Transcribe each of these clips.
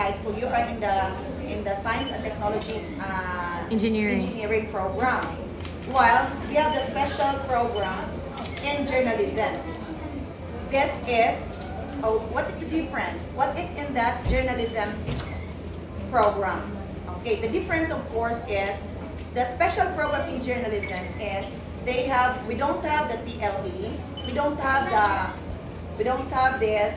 high school, you are in the science and technology Engineering. program. While we have the special program in journalism. This is, what is the difference? What is in that journalism program? Okay, the difference of course is the special program in journalism is we don't have the TLE, we don't have this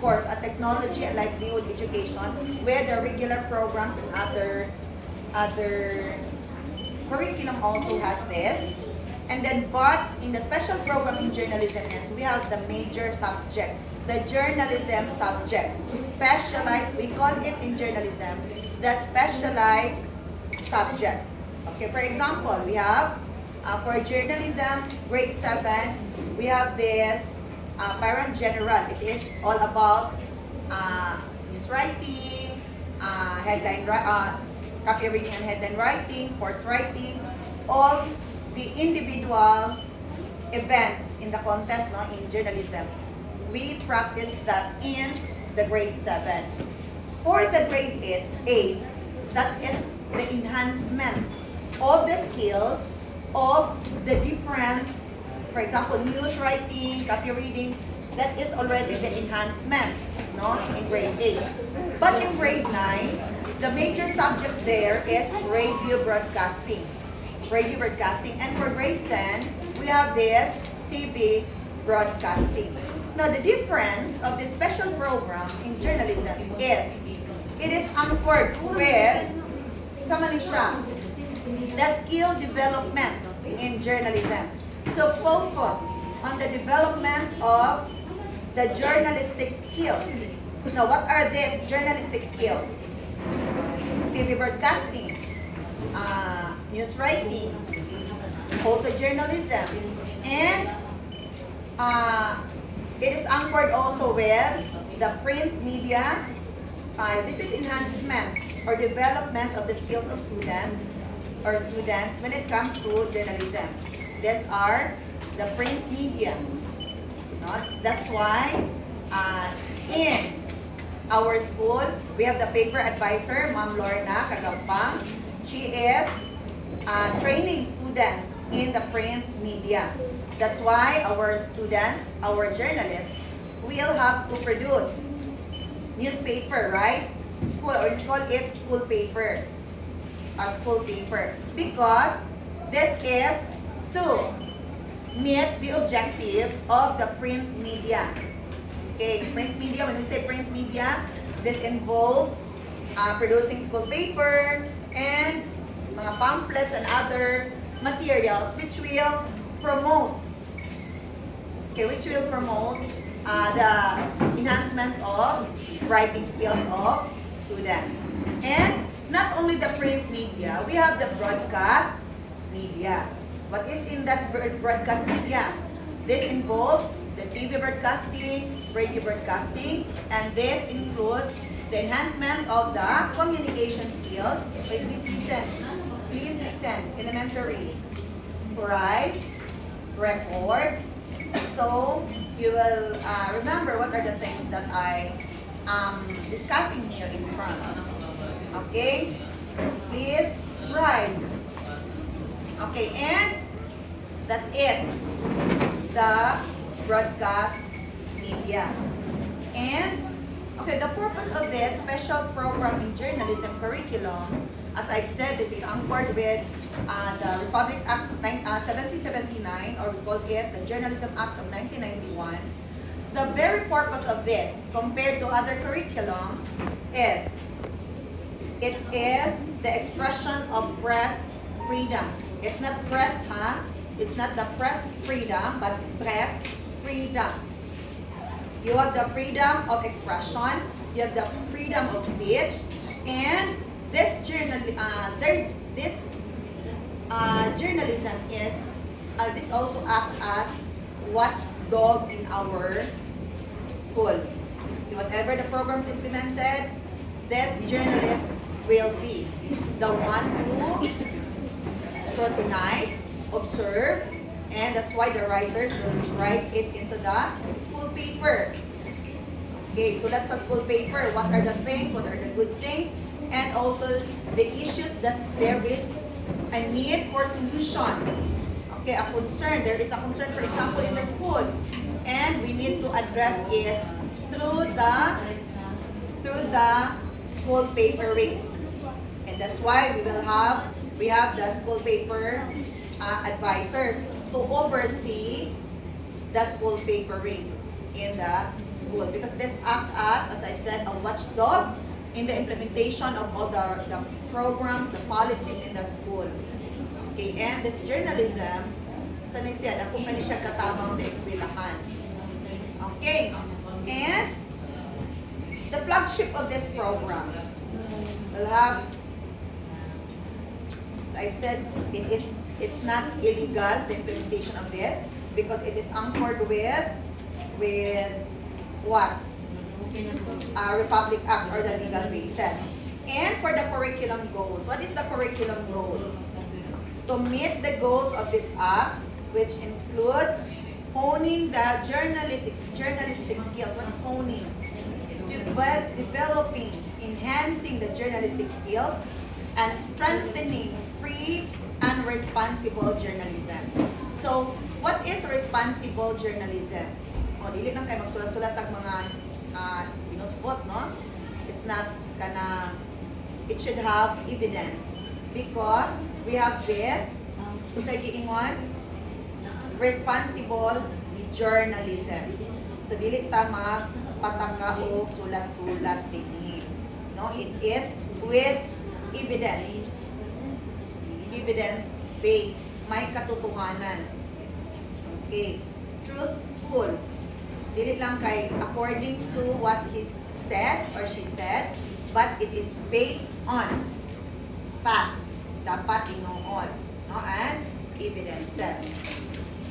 course, a technology and livelihood education, where the regular programs and other curriculum also has this. And then, but in the special program in journalism is we have the major subject, the journalism subject, specialized, we call it in journalism, the specialized subjects. Okay, for example, we have, for journalism, grade 7, we have this parent general. It is all about news writing, copy reading and headline writing, sports writing, all the individual events in the contest in journalism. We practice that in the grade 7. For the grade 8, that is the enhancement of the skills of the different, for example, news writing, copy reading, that is already the enhancement, in grade 8. But in grade 9, the major subject there is radio broadcasting. And for grade 10, we have this TV broadcasting. Now, the difference of this special program in journalism is it is anchored with the skill development in journalism. So focus on the development of the journalistic skills. Now, what are these journalistic skills? TV broadcasting, news writing, photojournalism, and it is anchored also with the print media. This is enhancement or development of the skills of students when it comes to journalism. These are the print media. That's why in our school, we have the paper advisor, Ma'am Lorna Kagampang. She is training students in the print media. That's why our students, our journalists, will have to produce newspaper, right? School, or we call it school paper. School paper. Because this is to meet the objective of the print media. Okay, print media, when we say print media, this involves producing school paper and mga pamphlets and other materials which will promote the enhancement of writing skills of students. And not only the print media, we have the broadcast media. What is in that broadcast media? This involves the TV broadcasting, radio broadcasting, and this includes the enhancement of the communication skills. Wait, please listen. Elementary. Write, record. So you will remember what are the things that I am discussing here in front. Okay? Please write. Okay, and that's it. The broadcast media. And okay, the purpose of this special program in journalism curriculum, as I've said, this is anchored with the Republic Act 1779, or we call it the Journalism Act of 1991. The very purpose of this, compared to other curriculum, is it is the expression of press freedom. It's not press, It's not the press freedom, but press freedom. You have the freedom of expression, you have the freedom of speech, and this journalism is this also acts as watchdog in our school. Whatever the programs implemented, this journalist will be the one who scrutinize, observe, and that's why the writers will write it into the school paper. Okay, so that's a school paper. What are the things? What are the good things? And also the issues that there is a need for solution. Okay, a concern. There is a concern, for example, in the school, and we need to address it through the school paper rate. And that's why we have the school paper advisors to oversee the school paper rate in the school, because this act as I said, a watchdog in the implementation of all the programs, the policies in the school. Okay, and this journalism, sanay siya, kung kani siya katabang sa eskwelahan. Okay, and the flagship of this program will have, as I've said, it's not illegal, the implementation of this, because it is anchored with what? Republic Act or the legal basis. And for the curriculum goals, what is the curriculum goal? To meet the goals of this act, which includes honing the journalistic skills. What is honing? Developing, enhancing the journalistic skills, and strengthening free and responsible journalism. So, what is responsible journalism? O, dili lang kayo magsulat-sulat ang mga binutbot, no? It's not it should have evidence, because we have this, sa giingon, responsible journalism. So, dili ta magpataka o sulat-sulat dinhi. No? It is with evidence. Evidence-based. May katotohanan. Okay. Truthful. Dili lang kay according to what he said or she said, but it is based on facts. Dapat tinuod, no? And evidences.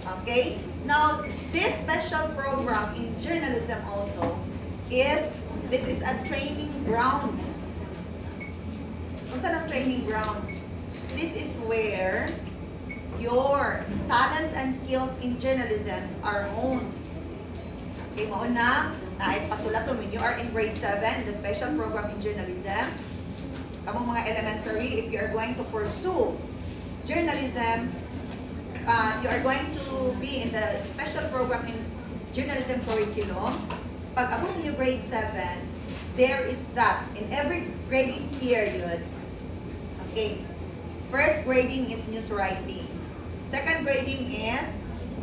Okay? Now, this special program in journalism also this is a training ground. What's a training ground? This is where your talents and skills in journalism are honed. Okay, mauna, naipasulat to, when you are in grade 7, the special program in journalism, kamong mga elementary, if you are going to pursue journalism, you are going to be in the special program in journalism curriculum. Pag abot niyo grade 7, there is that in every grading period. Okay, first grading is news writing. Second grading is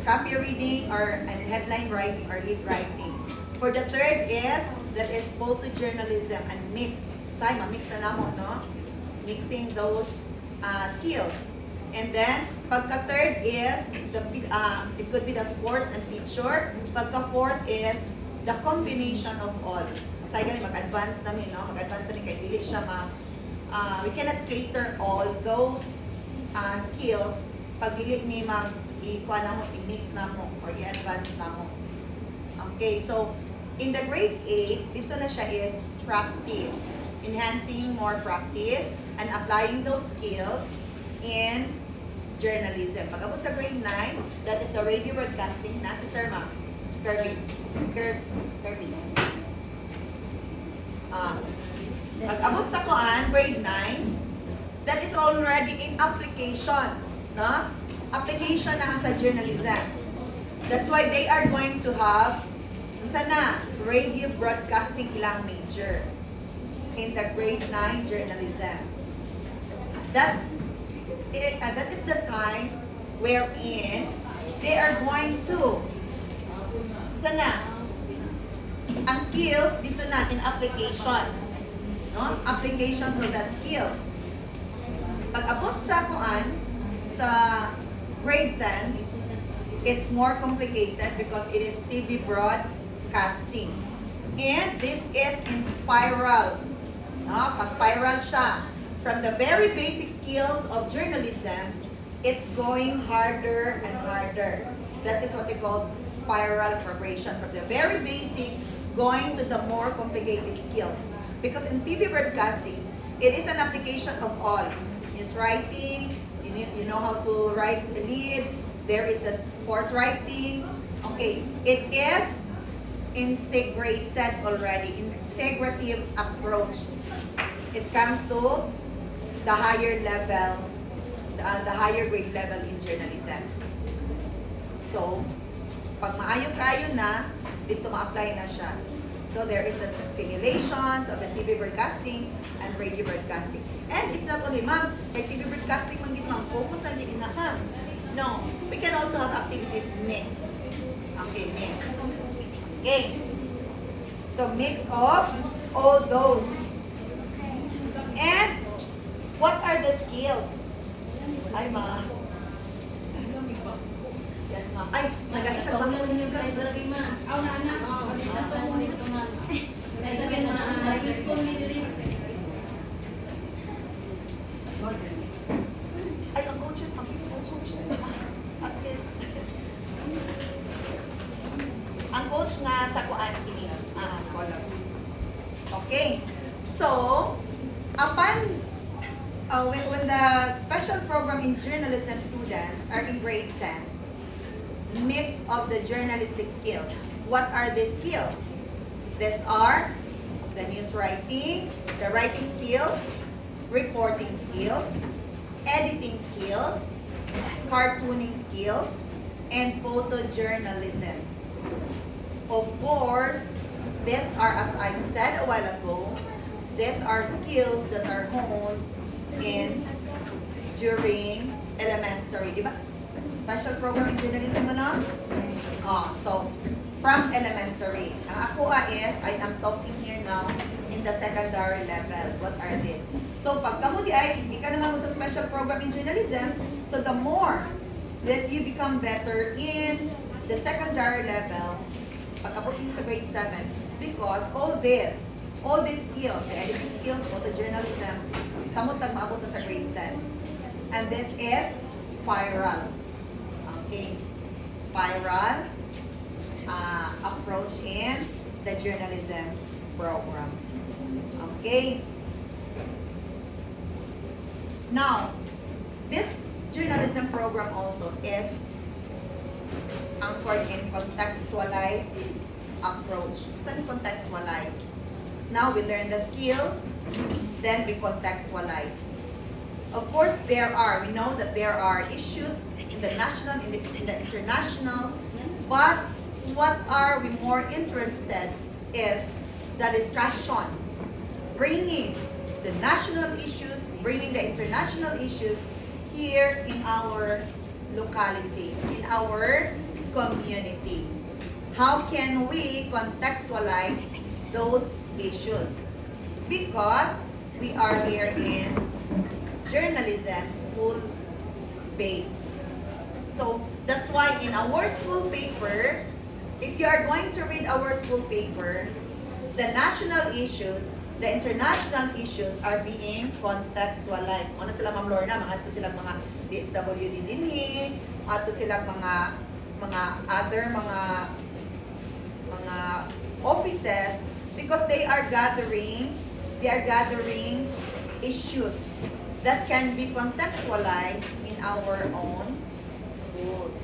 copy reading and headline writing or lead writing. For the third that is photojournalism and mix. Say, mix na namo, no? Mixing those skills. And then, pagka-third is, it could be the sports and feature. Pagka-fourth is the combination of all. Say, ganun, mag-advance namin, no? Mag-advance namin kay dili siya we cannot cater all those skills pag dili ni i-mix na mo or i-advance na mo. Okay, so in the grade 8, dito na siya is practice. Enhancing more practice and applying those skills in journalism. Pag abot sa grade 9, that is the radio broadcasting. Nasa Sir Ma, Kirby. Pag abot sa grade 9, that is already in application. No? Application na sa journalism. That's why they are going to have radio broadcasting ilang major in the grade 9 journalism. That is the time wherein they are going to ang skills dito na in application, no? Application to that skills. Pag abot sa grade 10, it's more complicated because it is TV broadcasting. And this is in spiral. No? Pa-spiral siya. From the very basic skills of journalism, it's going harder and harder. That is what they call spiral progression. From the very basic, going to the more complicated skills. Because in TV broadcasting, it is an application of all. News writing, you know how to write the lead. There is the sports writing. Okay, it is integrated already, integrative approach. It comes to the higher level, the higher grade level in journalism. So, pag maayo kayo na, dito ma-apply na siya. So, there is simulations of the TV broadcasting and radio broadcasting. And it's not only, ma'am, kay TV broadcasting man din, ma'am, focus lang din na ha. No, we can also have activities mixed. Okay, mixed. Okay. So, mix of all those. And, what are the skills? Ay, ma'am. Yes, ma'am. Ay, nag-isa ba mo niyo sa library ma. Aw na anak. Dito mo dito ma. Kaya sa na school ni diri. ay, ang coaches, ang coaches. At least. Ang coach nga sa kuan ini, columns. Okay. So, upon when the special program in journalism students are in grade 10, mix of the journalistic skills. What are the skills? These are the news writing, the writing skills, reporting skills, editing skills, cartooning skills, and photojournalism. Of course, these are, as I've said a while ago, these are skills that are honed during elementary, di ba? Special program in journalism ano? So, from elementary. Ang ako is, I am talking here now in the secondary level. What are these? So, pag kamo di ay, di ka naman mo sa special program in journalism, so the more that you become better in the secondary level, pag abutin sa grade 7, because all these skills, the editing skills, photojournalism, samot tag maabot na sa grade 10. And this is spiral. Okay, spiral approach in the journalism program. Okay. Now, this journalism program also is anchored in contextualized approach. Saan contextualized? Now we learn the skills, then we contextualize. Of course, we know that there are issues in the national, in the international, but what are we more interested is the discussion, bringing the national issues, bringing the international issues here in our locality, in our community. How can we contextualize those issues? Because we are here in journalism school-based. So that's why in our school paper, if you are going to read our school paper, the national issues, the international issues are being contextualized. Ano sila, Ma'am Lorna? Mga ito silang mga DSWD dinhi, ato silang mga other mga offices, because they are gathering issues that can be contextualized in our own schools.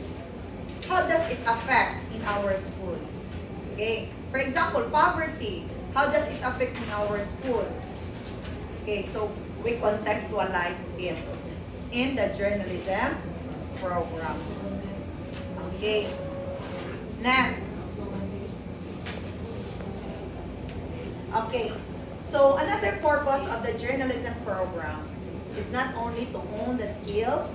How does it affect in our school? Okay, for example, poverty. How does it affect in our school? Okay, so we contextualize it in the journalism program. Okay, next. Okay, so another purpose of the journalism program is not only to hone the skills,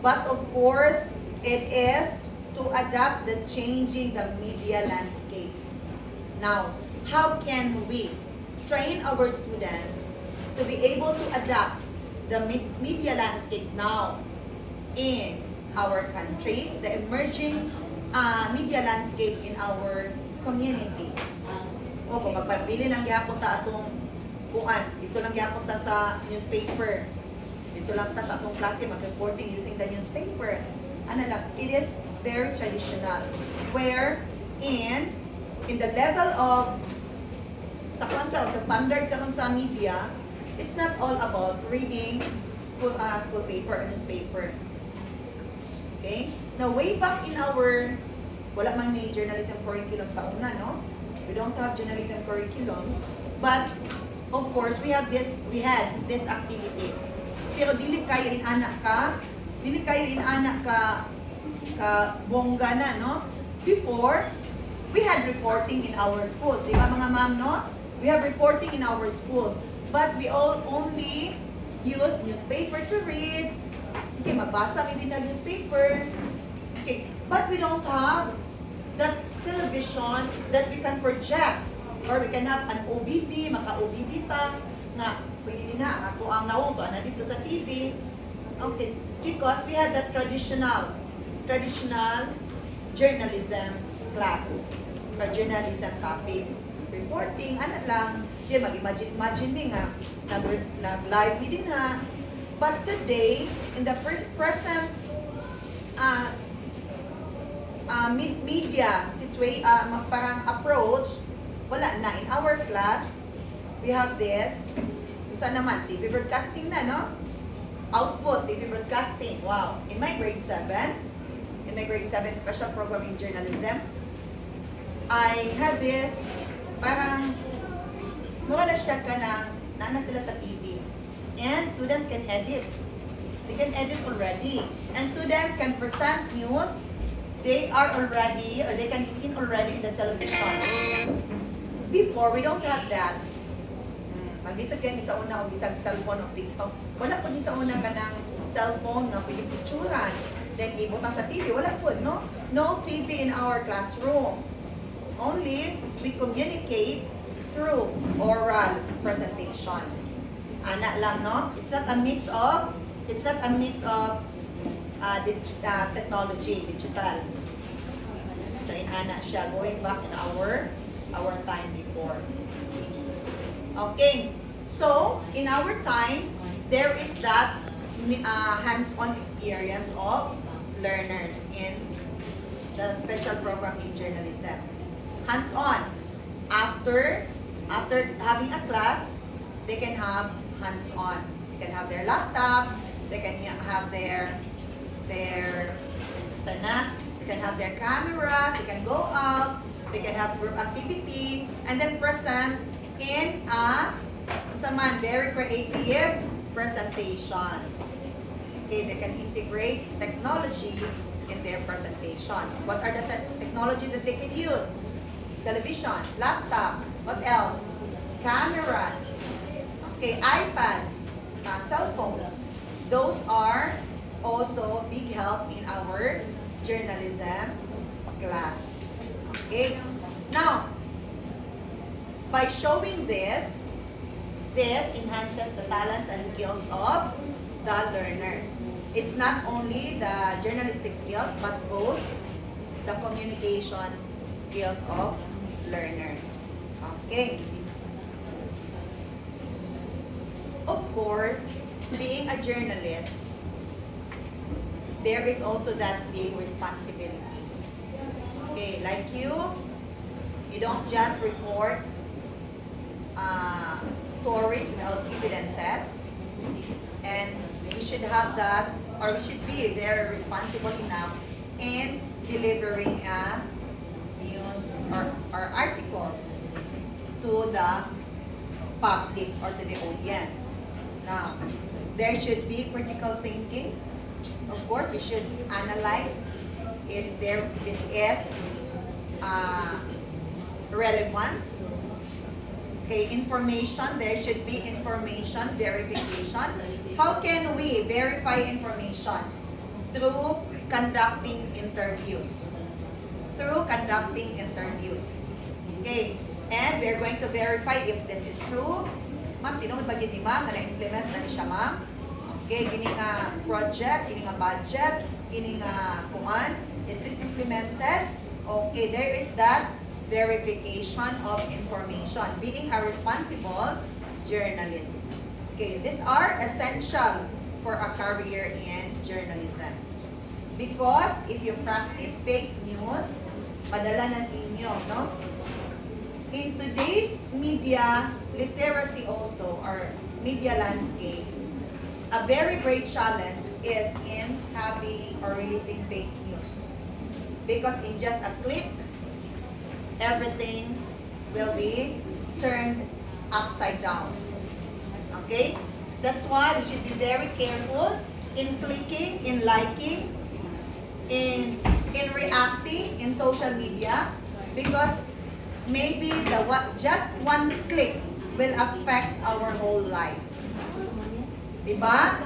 but of course, it is to adapt the changing the media landscape. Now, how can we train our students to be able to adapt the media landscape now in our country, the emerging media landscape in our community? O kung magpabili lang gyapon ta atong kuan, dito lang gyapon ta sa newspaper. Dito lang ta sa atong klase mag-reporting using the newspaper. Ano lang, it is very traditional. Where in the level of sa standard karon sa media, it's not all about reading school paper or newspaper. Okay? Now, way back in our, wala man may journalism curriculum sa una, no? We don't have journalism curriculum, but of course we had these activities. Pero dili kayo inanak ka bongga na, no? Before, we had reporting in our schools. Di ba mga ma'am, no? We have reporting in our schools. But we all only use newspaper to read. Okay, magbasa kami din ng newspaper. Okay, but we don't have that television that we can project. Or we can have an OBB, maka-OBB ta, nga, pwede din na, ako ang nauto, na dito sa TV. Okay, because we had that traditional journalism class or journalism topic. Reporting, ano lang, di mag-imagine me nga, nag-live me din ha. But today, in the present media parang approach, wala na. In our class, we have this, isa naman, TV broadcasting na, no? Output, TV broadcasting. Wow. In my grade 7 special program in journalism, I had this, parang, mura na siya ka ng, nana sila sa TV. And students can edit. They can edit already. And students can present news. They are already, or they can be seen already in the television. Before, we don't have that. Magbisag kayo sa una o bisag cellphone o TikTok. Wala po sa una ka ng cellphone na pwede picturean. Then ibutang sa TV. Wala po, no? No TV in our classroom. Only we communicate through oral presentation. Ana lang, no? It's not a mix of technology, digital. So ana siya going back in our time before. Okay, so in our time, there is that hands-on experience of learners in the special program in journalism. Hands-on. After having a class, they can have hands-on. They can have their laptops, they can have their cameras, they can go out, they can have group activity, and then present in a very creative presentation. Okay, they can integrate technology in their presentation. What are the technology that they can use? Television, laptop, what else? Cameras, okay, iPads, cell phones. Those are also big help in our journalism class. Okay, now, by showing this enhances the talents and skills of the learners. It's not only the journalistic skills, but both the communication skills of learners. Okay. Of course, being a journalist, there is also that big responsibility. Okay, like you don't just report stories without evidences, and we should have that, or we should be very responsible enough in delivering news or articles to the public or to the audience. Now, there should be critical thinking. Of course, we should analyze if this is relevant. Okay, information, there should be information verification. How can we verify information? Through conducting interviews. Okay, and we're going to verify if this is true. Ma'am, tinong ba ni ma'am na na-implement na ni siya, ma'am? Okay, gini nga project, gini nga budget, gini nga kuan, is this implemented? Okay, there is that verification of information, being a responsible journalist. Okay, these are essential for a career in journalism. Because if you practice fake news, padala ng inyo, no? In today's media literacy also, or media landscape, a very great challenge is in having or releasing fake news. Because in just a click, everything will be turned upside down. Okay? That's why we should be very careful in clicking, in liking, in reacting in social media, because maybe just one click will affect our whole life. Diba?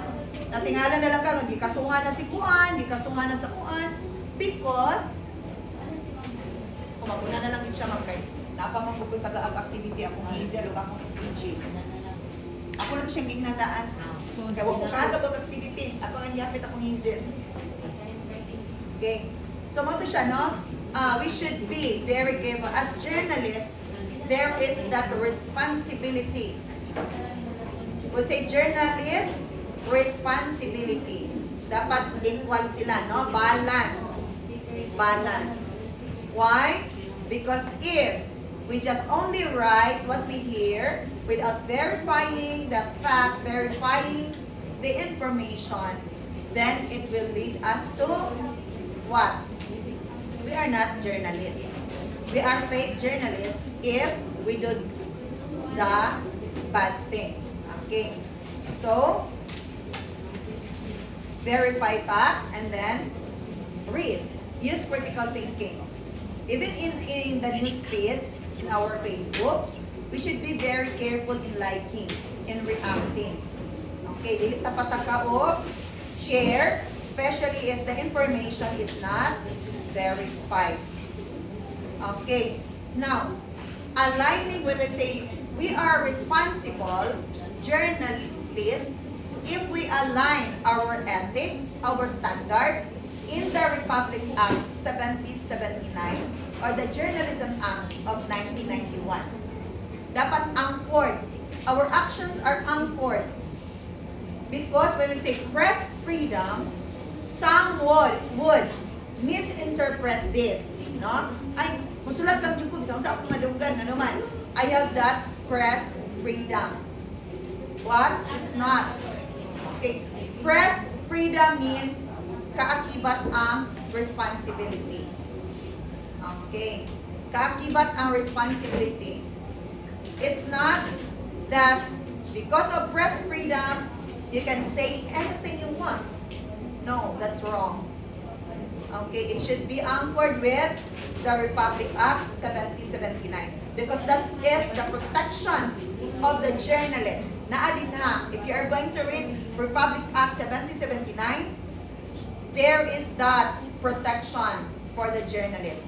Natingala na lang ka, gikasuhan na si Kuan, gikasuhan na sa Kuan, because kumaguna na lang yun siya magkay. Napamagpupul taga-activity akong hazel o akong SPG. Ako lang siyang ginandaan. Kaya wag ko kahagab activity. Ako ang yapit akong hazel. Okay. So, mo to siya, no? We should be very careful. As journalists, there is that responsibility. We say journalist, responsibility. Dapat equal sila, no? Balance. Balance. Why? Because if we just only write what we hear without verifying the facts, verifying the information, then it will lead us to what? We are not journalists. We are fake journalists if we do the bad thing. Okay? So, verify facts and then read. Use critical thinking. Even in the news feeds, in our Facebook, we should be very careful in liking, in reacting. Okay, dili tapataka o share, especially if the information is not verified. Okay, now, aligning when we say we are responsible journalists if we align our ethics, our standards, in the Republic Act 7079 or the Journalism Act of 1991. Dapat anchored. Our actions are anchored. Because when we say press freedom, some would misinterpret this. No? Ay, musulat lang dyan ko, bisang sa akong madunggan, ano man. I have that press freedom. What? It's not. Okay. Press freedom means kaakibat ang responsibility. Okay. Kaakibat ang responsibility. It's not that because of press freedom, you can say anything you want. No, that's wrong. Okay, it should be anchored with the Republic Act 7079 because that is the protection of the journalist. Naadin ha, if you are going to read Republic Act 7079, there is that protection for the journalist.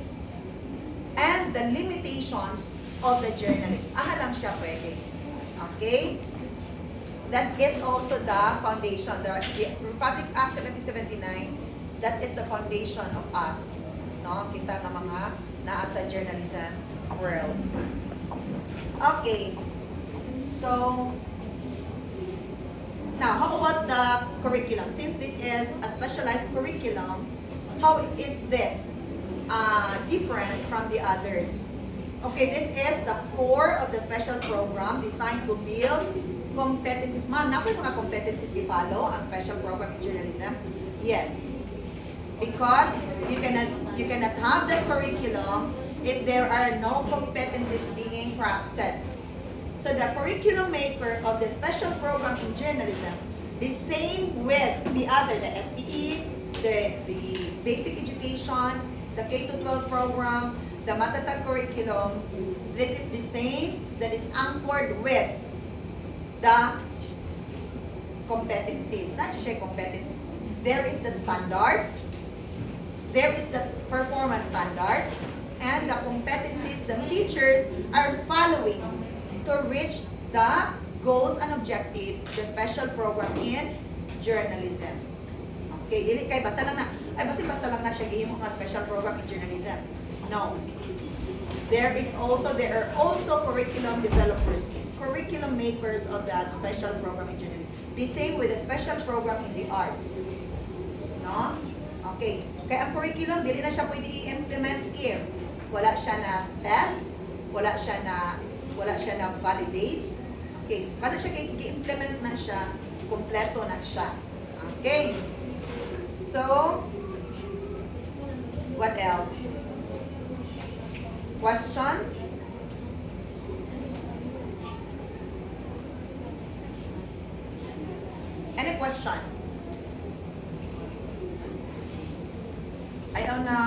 And the limitations of the journalist. Aha lang siya pwede. Okay? That is also the foundation. The Republic Act 1779, that is the foundation of us. No? Kita nga mga naa sa journalism world. Okay. So, now, how about the curriculum? Since this is a specialized curriculum, how is this different from the others? Okay, this is the core of the special program designed to build competencies. Ma'am, na mga competencies i-follow ang special program in journalism? Yes. Because you cannot have the curriculum if there are no competencies being crafted. So the curriculum maker of the special program in journalism, the same with the other, the STE, the basic education, the K-12 program, the Matatag curriculum, this is the same that is anchored with the competencies. Not just competencies. There is the standards, there is the performance standards, and the competencies the teachers are following to reach the goals and objectives of the special program in journalism. Okay, dili kay basta lang na basta lang na siya gihimo nga special program in journalism. No. There are also curriculum developers, curriculum makers of that special program in journalism. The same with the special program in the arts. No? Okay. Kaya ang curriculum dili na siya pwede i-implement if wala siya na test, wala siya na validate. Okay, so kada siya i-implement na siya, kompleto na siya. Okay. So, what else? Questions? Any question? Ayaw na